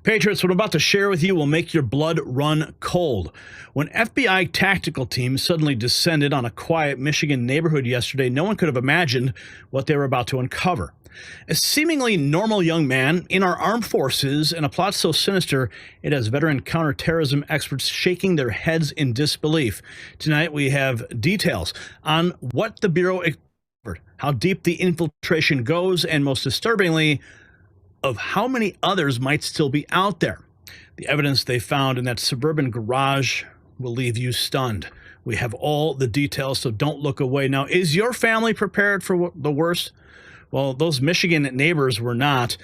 Patriots, what I'm about to share with you will make your blood run cold. When FBI tactical teams suddenly descended on a quiet Michigan neighborhood yesterday, no one could have imagined what they were about to uncover. A seemingly normal young man in our armed forces in a plot so sinister, it has veteran counterterrorism experts shaking their heads in disbelief. Tonight, we have details on what the Bureau discovered, how deep the infiltration goes, and most disturbingly, of how many others might still be out there. The evidence they found in that suburban garage will leave you stunned. We have all the details, so don't look away. Now, is your family prepared for the worst? Well, those Michigan neighbors were not.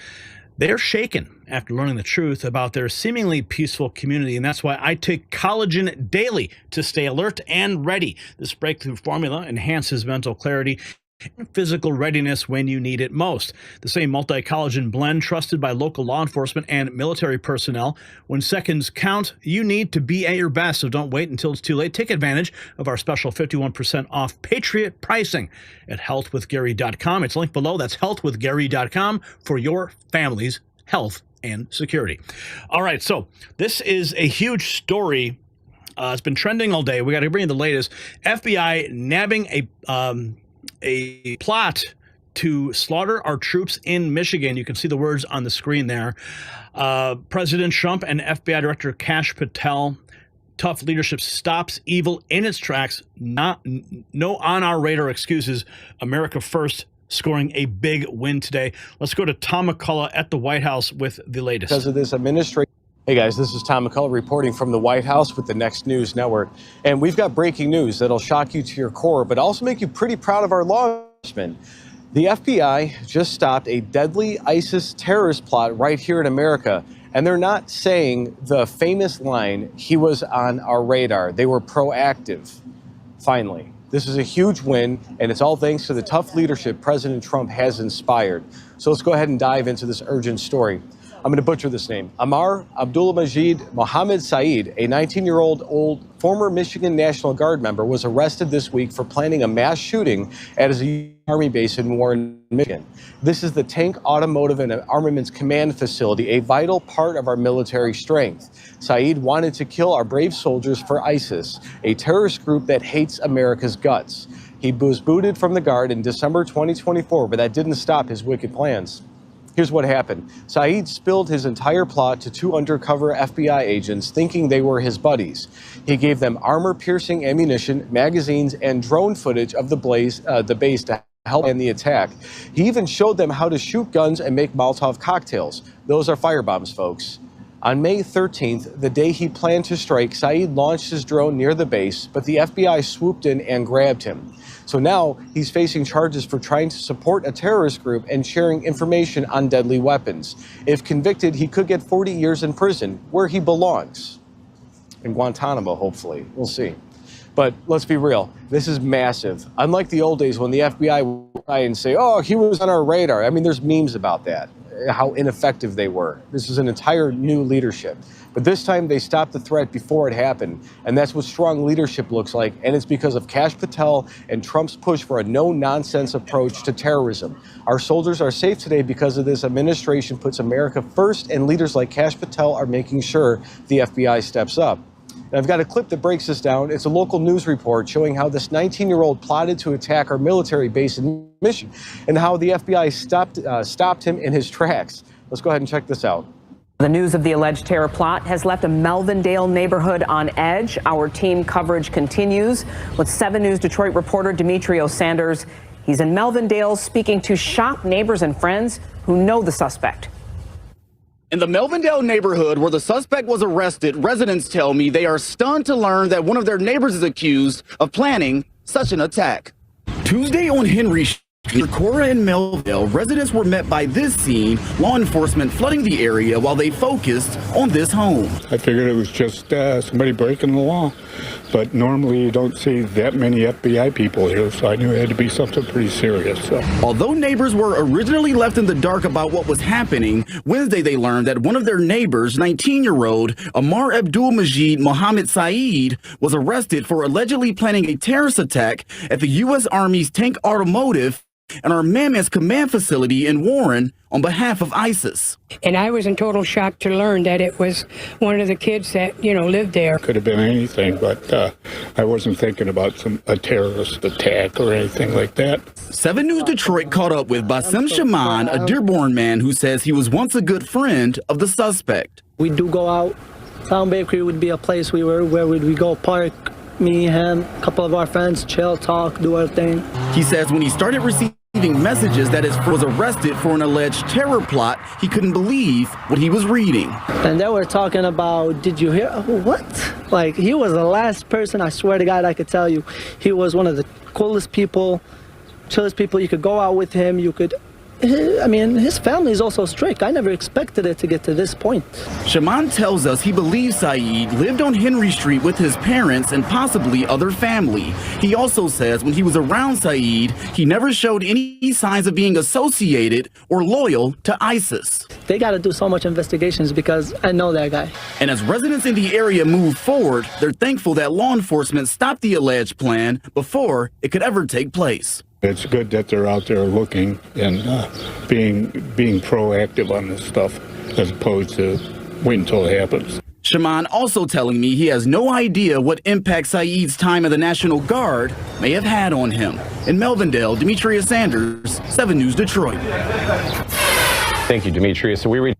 They're shaken after learning the truth about their seemingly peaceful community, and that's why I take Collagen daily to stay alert and ready. This breakthrough formula enhances mental clarity and physical readiness when you need it most. The same multi-collagen blend trusted by local law enforcement and military personnel. When seconds count, you need to be at your best, so don't wait until it's too late. Take advantage of our special 51% off Patriot pricing at healthwithgary.com. It's linked below. That's healthwithgary.com for your family's health and security. All right, so this is a huge story. It's been trending all day. We got to bring you the latest. FBI nabbing a plot to slaughter our troops in Michigan. You can see the words on the screen there. President Trump and FBI Director Kash Patel. Tough leadership stops evil in its tracks. No on our radar excuses. America first, scoring a big win today. Let's go to Tom McCullagh at the White House with the latest. Because of this administration. Hey guys, this is Tom McCullagh reporting from the White House with the Next News Network. And we've got breaking news that'll shock you to your core, but also make you pretty proud of our law enforcement. The FBI just stopped a deadly ISIS terrorist plot right here in America. And they're not saying the famous line, "He was on our radar." They were proactive. Finally, this is a huge win, and it's all thanks to the tough leadership President Trump has inspired. So let's go ahead and dive into this urgent story. I'm going to butcher this name. Amar Abdul-Majid Mohammed Saeed, a 19-year-old former Michigan National Guard member, was arrested this week for planning a mass shooting at his Army base in Warren, Michigan. This is the Tank, Automotive, and Armaments Command Facility, a vital part of our military strength. Saeed wanted to kill our brave soldiers for ISIS, a terrorist group that hates America's guts. He was booted from the Guard in December 2024, but that didn't stop his wicked plans. Here's what happened. Saeed spilled his entire plot to two undercover FBI agents, thinking they were his buddies. He gave them armor-piercing ammunition, magazines, and drone footage of the base to help in the attack. He even showed them how to shoot guns and make Molotov cocktails. Those are firebombs, folks. On May 13th, the day he planned to strike, Saeed launched his drone near the base, but the FBI swooped in and grabbed him. So now he's facing charges for trying to support a terrorist group and sharing information on deadly weapons. If convicted, he could get 40 years in prison, where he belongs. In Guantanamo, hopefully. We'll see. But let's be real, this is massive. Unlike the old days when the FBI would try and say, "Oh, he was on our radar." I mean, there's memes about that, how ineffective they were. This is an entire new leadership. But this time they stopped the threat before it happened. And that's what strong leadership looks like. And it's because of Kash Patel and Trump's push for a no-nonsense approach to terrorism. Our soldiers are safe today because of this administration puts America first, and leaders like Kash Patel are making sure the FBI steps up. And I've got a clip that breaks this down. It's a local news report showing how this 19-year-old plotted to attack our military base in Michigan and how the FBI stopped him in his tracks. Let's go ahead and check this out. The news of the alleged terror plot has left a Melvindale neighborhood on edge. Our team coverage continues with 7 News Detroit reporter Demetrio Sanders. He's in Melvindale speaking to shocked neighbors and friends who know the suspect. In the Melvindale neighborhood where the suspect was arrested, residents tell me they are stunned to learn that one of their neighbors is accused of planning such an attack. Tuesday on Henry Street, Cora and Melville, residents were met by this scene, law enforcement flooding the area while they focused on this home. I figured it was just somebody breaking the law, but normally you don't see that many FBI people here, so I knew it had to be something pretty serious. So. Although neighbors were originally left in the dark about what was happening, Wednesday they learned that one of their neighbors, 19-year-old Amar Abdul-Majid Mohammed Saeed, was arrested for allegedly planning a terrorist attack at the U.S. Army's Tank Automotive and Armaments command facility in Warren on behalf of ISIS. And I was in total shock to learn that it was one of the kids that, lived there. Could have been anything, but I wasn't thinking about a terrorist attack or anything like that. 7 News Detroit caught up with Bassem Shaman, a Dearborn man who says he was once a good friend of the suspect. We do go out. Town Bakery would be a place where would we go park, me, him, a couple of our friends, chill, talk, do our thing. He says when he started receiving messages that his friend was arrested for an alleged terror plot, he couldn't believe what he was reading. And they were talking about, did you hear, what? Like, he was the last person, I swear to God, I could tell you. He was one of the coolest people, chillest people. You could go out with him, you could, his family is also strict. I never expected it to get to this point. Shaman tells us he believes Saeed lived on Henry Street with his parents and possibly other family. He also says when he was around Saeed, he never showed any signs of being associated or loyal to ISIS. They got to do so much investigations because I know that guy. And as residents in the area move forward, they're thankful that law enforcement stopped the alleged plan before it could ever take place. It's good that they're out there looking and being proactive on this stuff as opposed to wait until it happens. Shaman also telling me he has no idea what impact Saeed's time in the National Guard may have had on him. In Melvindale, Demetria Sanders, 7 News Detroit. Thank you, Demetria. So it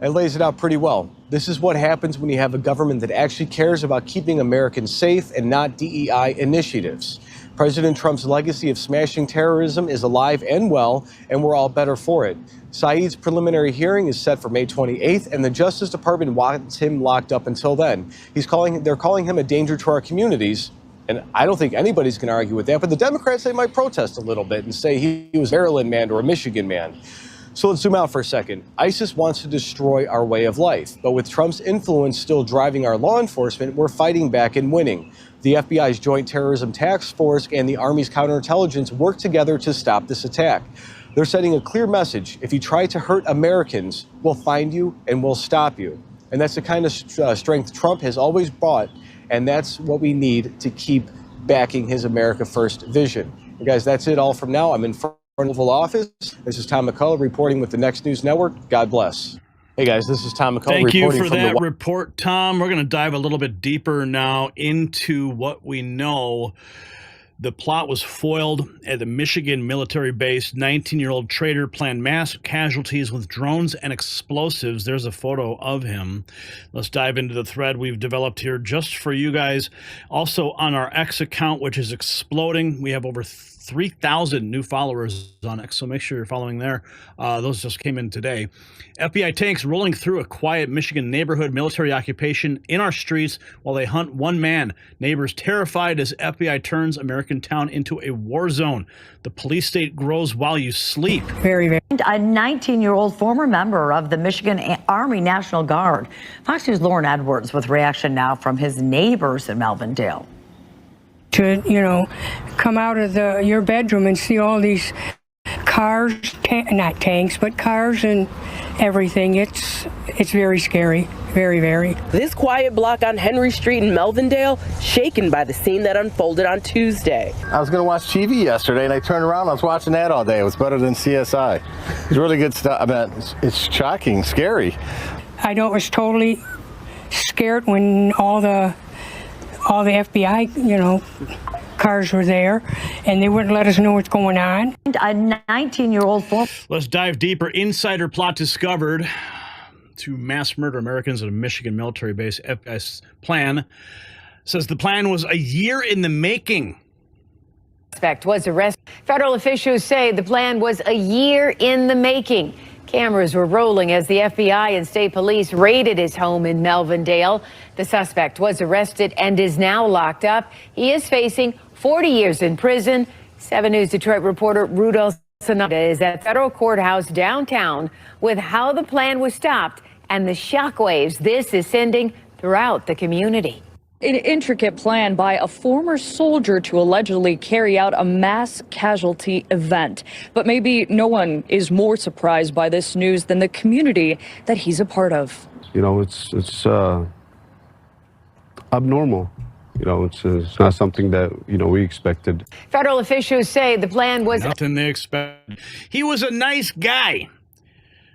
lays it out pretty well. This is what happens when you have a government that actually cares about keeping Americans safe and not DEI initiatives. President Trump's legacy of smashing terrorism is alive and well, and we're all better for it. Saeed's preliminary hearing is set for May 28th, and the Justice Department wants him locked up until then. They're calling him a danger to our communities, and I don't think anybody's going to argue with that, but the Democrats, they might protest a little bit and say he was a Maryland man or a Michigan man. So let's zoom out for a second. ISIS wants to destroy our way of life, but with Trump's influence still driving our law enforcement, we're fighting back and winning. The FBI's Joint Terrorism Task Force and the Army's counterintelligence work together to stop this attack. They're sending a clear message. If you try to hurt Americans, we'll find you and we'll stop you. And that's the kind of strength Trump has always brought, and that's what we need to keep backing his America First vision. And guys, that's it all from now. I'm in front of the Oval Office. This is Tom McCullagh reporting with the Next News Network. God bless. Hey guys, this is Tom McCullagh. Thank you for from that report, Tom. We're going to dive a little bit deeper now into what we know. The plot was foiled at the Michigan military base. 19-year-old traitor planned mass casualties with drones and explosives. There's a photo of him. Let's dive into the thread we've developed here just for you guys. Also on our X account, which is exploding. We have over 3,000 new followers on X, so make sure you're following there. Those just came in today. FBI tanks rolling through a quiet Michigan neighborhood, military occupation in our streets while they hunt one man. Neighbors terrified as FBI turns American town into a war zone. The police state grows while you sleep. Very, very. A 19-year-old former member of the Michigan Army National Guard. Fox News' Lauren Edwards with reaction now from his neighbors in Melvindale. To, come out of your bedroom and see all these cars, not tanks, but cars and everything. It's very scary. Very, very. This quiet block on Henry Street in Melvindale, shaken by the scene that unfolded on Tuesday. I was going to watch TV yesterday, and I turned around, I was watching that all day. It was better than CSI. It's really good stuff. I mean, it's shocking, scary. I know it was totally scared when all the FBI, cars were there, and they wouldn't let us know what's going on. A 19-year-old former. Let's dive deeper. Insider plot discovered to mass murder Americans at a Michigan military base. FBI's plan says the plan was a year in the making. Suspect was arrested. Federal officials say the plan was a year in the making. Cameras were rolling as the FBI and state police raided his home in Melvindale. The suspect was arrested and is now locked up. He is facing 40 years in prison. 7 News Detroit reporter Rudolph Sonata is at federal courthouse downtown with how the plan was stopped and the shockwaves this is sending throughout the community. An intricate plan by a former soldier to allegedly carry out a mass casualty event. But maybe no one is more surprised by this news than the community that he's a part of. It's abnormal. It's not something that, we expected. Federal officials say the plan was nothing they expected. He was a nice guy,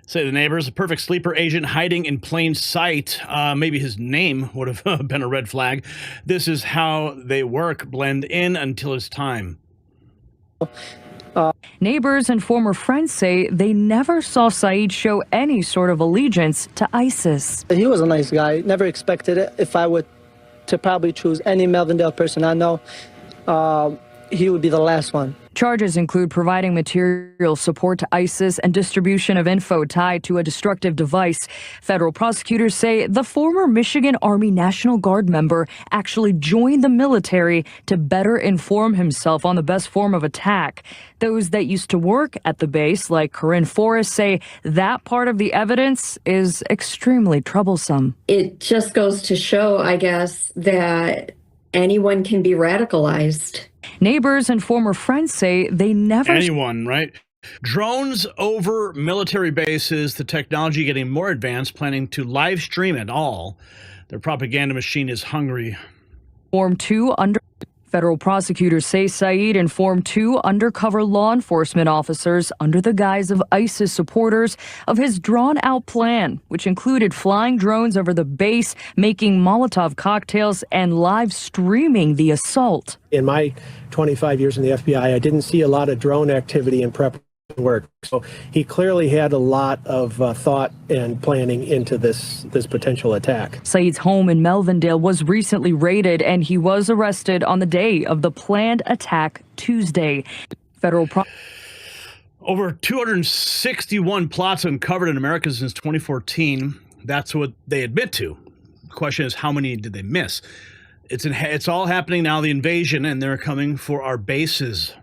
say the neighbors. A perfect sleeper agent hiding in plain sight. Maybe his name would have been a red flag. This is how they work, blend in until it's time. Neighbors and former friends say they never saw Saeed show any sort of allegiance to ISIS. He was a nice guy. Never expected it. If I would to probably choose any Melvindale person I know, he would be the last one. Charges include providing material support to ISIS and distribution of info tied to a destructive device. Federal prosecutors say the former Michigan Army National Guard member actually joined the military to better inform himself on the best form of attack. Those that used to work at the base, like Corinne Forrest, say that part of the evidence is extremely troublesome. It just goes to show, I guess, that anyone can be radicalized. Neighbors and former friends say they never... Anyone, right? Drones over military bases, the technology getting more advanced, planning to live stream it all. Their propaganda machine is hungry. Federal prosecutors say Saeed informed 2 undercover law enforcement officers under the guise of ISIS supporters of his drawn-out plan, which included flying drones over the base, making Molotov cocktails, and live streaming the assault. In my 25 years in the FBI, I didn't see a lot of drone activity and prep work. So he clearly had a lot of thought and planning into this potential attack. Saeed's home in Melvindale was recently raided, and he was arrested on the day of the planned attack Tuesday. Over 261 plots uncovered in America since 2014. That's what they admit to. The question is, how many did they miss? It's all happening now, the invasion, and they're coming for our bases.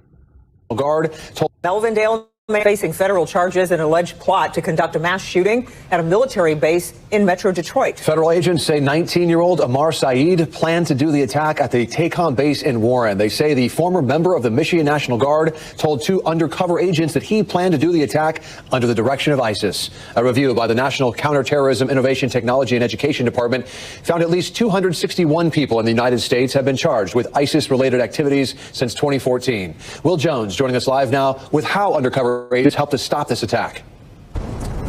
Guard told Melvindale facing federal charges in an alleged plot to conduct a mass shooting at a military base in Metro Detroit. Federal agents say 19-year-old Amar Saeed planned to do the attack at the TACOM base in Warren. They say the former member of the Michigan National Guard told 2 undercover agents that he planned to do the attack under the direction of ISIS. A review by the National Counterterrorism Innovation Technology and Education Department found at least 261 people in the United States have been charged with ISIS-related activities since 2014. Will Jones joining us live now with how undercover agents helped to stop this attack.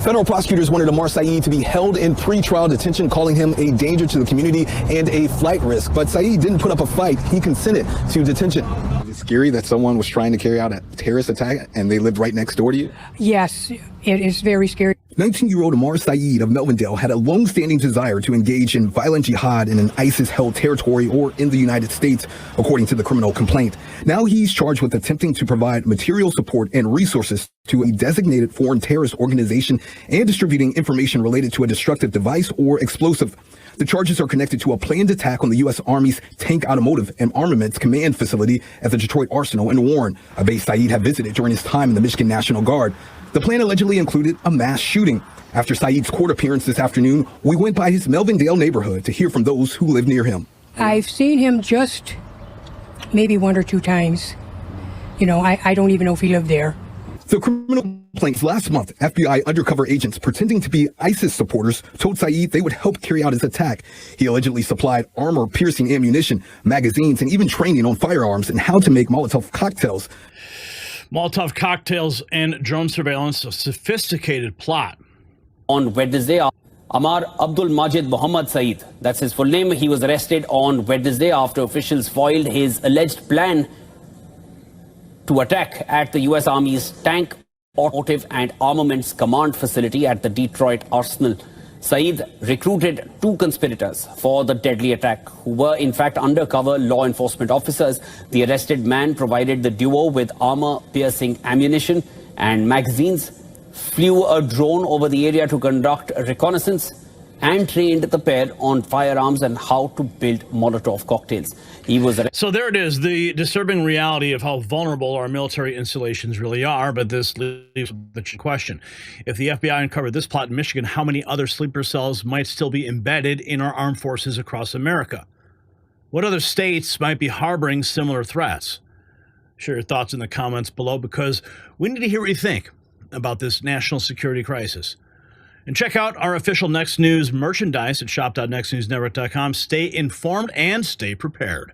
Federal prosecutors wanted Amar Saeed to be held in pretrial detention, calling him a danger to the community and a flight risk. But Saeed didn't put up a fight. He consented to detention. It's scary that someone was trying to carry out a terrorist attack and they lived right next door to you. Yes, it is very scary. 19-year-old Amar Saeed of Melvindale had a long-standing desire to engage in violent jihad in an ISIS-held territory or in the United States, according to the criminal complaint. Now he's charged with attempting to provide material support and resources to a designated foreign terrorist organization and distributing information related to a destructive device or explosive. The charges are connected to a planned attack on the U.S. Army's Tank Automotive and Armaments command facility at the Detroit Arsenal in Warren, a base Saeed had visited during his time in the Michigan National Guard. The plan allegedly included a mass shooting. After Saeed's court appearance this afternoon, we went by his Melvindale neighborhood to hear from those who live near him. I've seen him just maybe 1 or 2 times. I don't even know if he lived there. The criminal complaints last month, FBI undercover agents pretending to be ISIS supporters told Saeed they would help carry out his attack. He allegedly supplied armor-piercing ammunition, magazines, and even training on firearms and how to make Molotov cocktails. Molotov cocktails and drone surveillance, a sophisticated plot. On Wednesday, Amar Abdul-Majid Mohammed Saeed, that's his full name, he was arrested on Wednesday after officials foiled his alleged plan to attack at the U.S. Army's Tank, Automotive and Armaments command facility at the Detroit Arsenal. Saeed recruited 2 conspirators for the deadly attack, who were in fact undercover law enforcement officers. The arrested man provided the duo with armor-piercing ammunition and magazines, flew a drone over the area to conduct reconnaissance, and trained the pair on firearms and how to build Molotov cocktails. He was So there it is, the disturbing reality of how vulnerable our military installations really are. But this leaves the question. If the FBI uncovered this plot in Michigan, how many other sleeper cells might still be embedded in our armed forces across America? What other states might be harboring similar threats? Share your thoughts in the comments below, because we need to hear what you think about this national security crisis. And check out our official Next News merchandise at shop.nextnewsnetwork.com. Stay informed and stay prepared.